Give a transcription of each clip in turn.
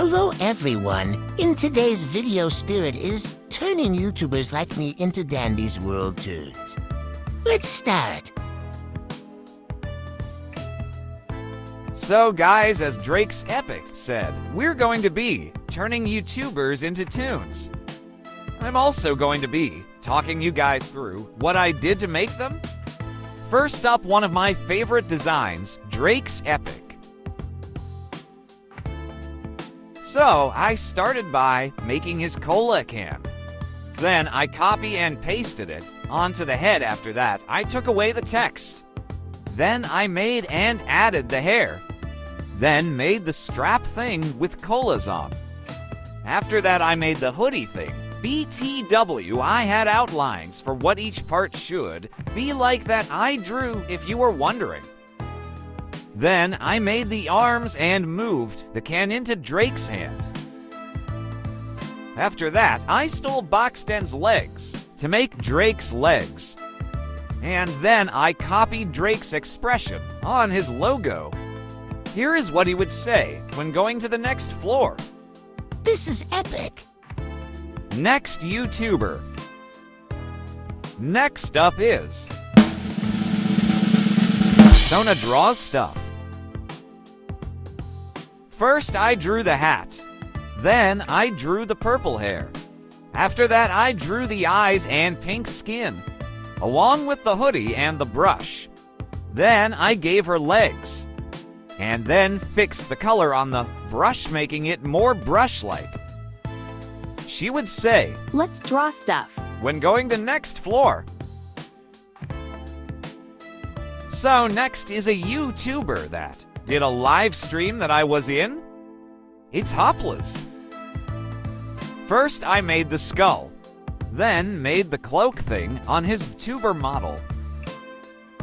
Hello everyone! In today's video, Spirit is turning YouTubers like me into Dandy's World Toons. Let's start! So guys, as Drake's Epic said, we're going to be turning YouTubers into toons. I'm also going to be talking you guys through what I did to make them. First up, one of my favorite designs, Drake's Epic. So, I started by making his cola can. Then I copy and pasted it onto the head. After that, I took away the text. Then I made and added the hair. Then made the strap thing with colas on. After that, I made the hoodie thing. BTW, I had outlines for what each part should be like that I drew, if you were wondering. Then I made the arms and moved the can into Drake's hand. After that, I stole Boxden's legs to make Drake's legs. And then I copied Drake's expression on his logo. Here is what he would say when going to the next floor. This is epic! Next YouTuber. Next up is Sona Draws Stuff. First, I drew the hat. Then, I drew the purple hair. After that, I drew the eyes and pink skin, along with the hoodie and the brush. Then, I gave her legs. And then fixed the color on the brush, making it more brush-like. She would say, "Let's draw stuff," when going to next floor. So next is a YouTuber that did a live stream that I was in. It's Hopla's. First, I made the skull, then made the cloak thing on his tuber model.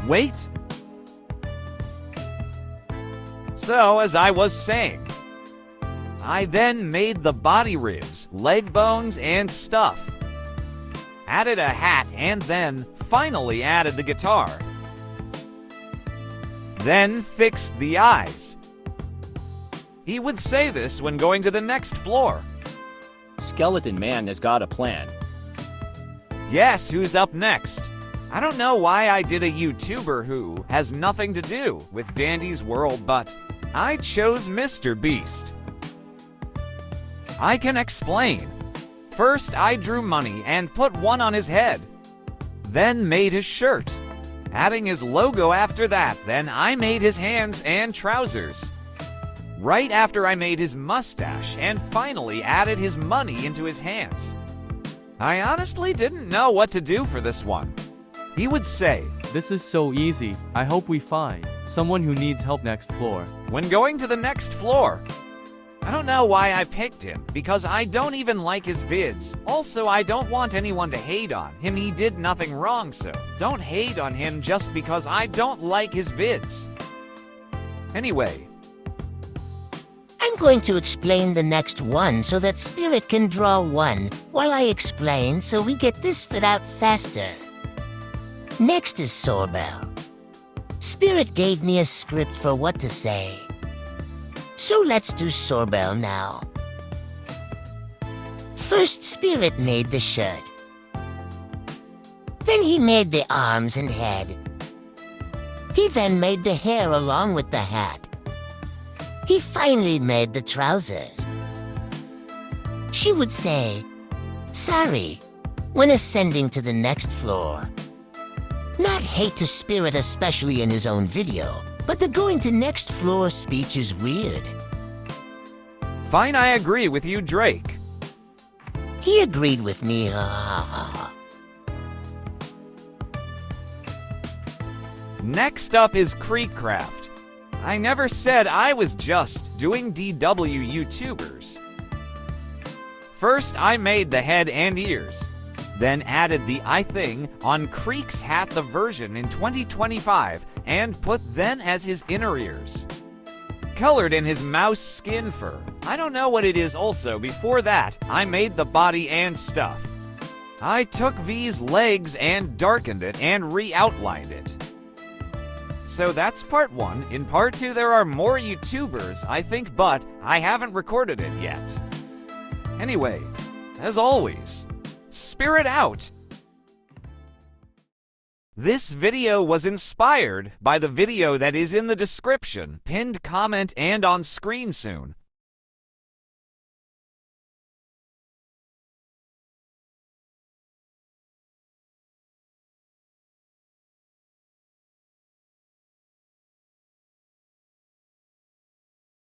Wait. So, as I was saying, I then made the body ribs, leg bones, and stuff. Added a hat, and then finally added the guitar. Then fixed the eyes. He would say this when going to the next floor. Skeleton Man has got a plan. Yes, who's up next? I don't know why I did a YouTuber who has nothing to do with Dandy's World, but I chose Mr. Beast. I can explain. First, I drew money and put one on his head. Then made his shirt, adding his logo after that. Then I made his hands and trousers. Right after I made his mustache and finally added his money into his hands. I honestly didn't know what to do for this one. He would say, "This is so easy, I hope we find someone who needs help next floor." when going to the next floor. I don't know why I picked him, because I don't even like his vids. Also, I don't want anyone to hate on him. He did nothing wrong, so don't hate on him just because I don't like his vids. Anyway, I'm going to explain the next one so that Spirit can draw one while I explain so we get this fit out faster. Next is Sorbel. Spirit gave me a script for what to say. So let's do Sorbel now. First, Spirit made the shirt. Then he made the arms and head. He then made the hair along with the hat. He finally made the trousers. She would say, "Sorry," when ascending to the next floor. Not hate to Spirit, especially in his own video, but the going to next floor speech is weird. fine, I agree with you, Drake. He agreed with me, Next up is Creekcraft. I never said I was just doing DW YouTubers. First, I made the head and ears, then added the eye thing on Creek's hat, the version in 2025, and put then as his inner ears. Colored in his mouse skin fur. I don't know what it is also. Before that, I made the body and stuff. I took V's legs and darkened it and re-outlined it. So that's part 1. In part 2, there are more YouTubers, I think, but I haven't recorded it yet. Anyway, as always, spirit out! This video was inspired by the video that is in the description, pinned comment, and on screen soon.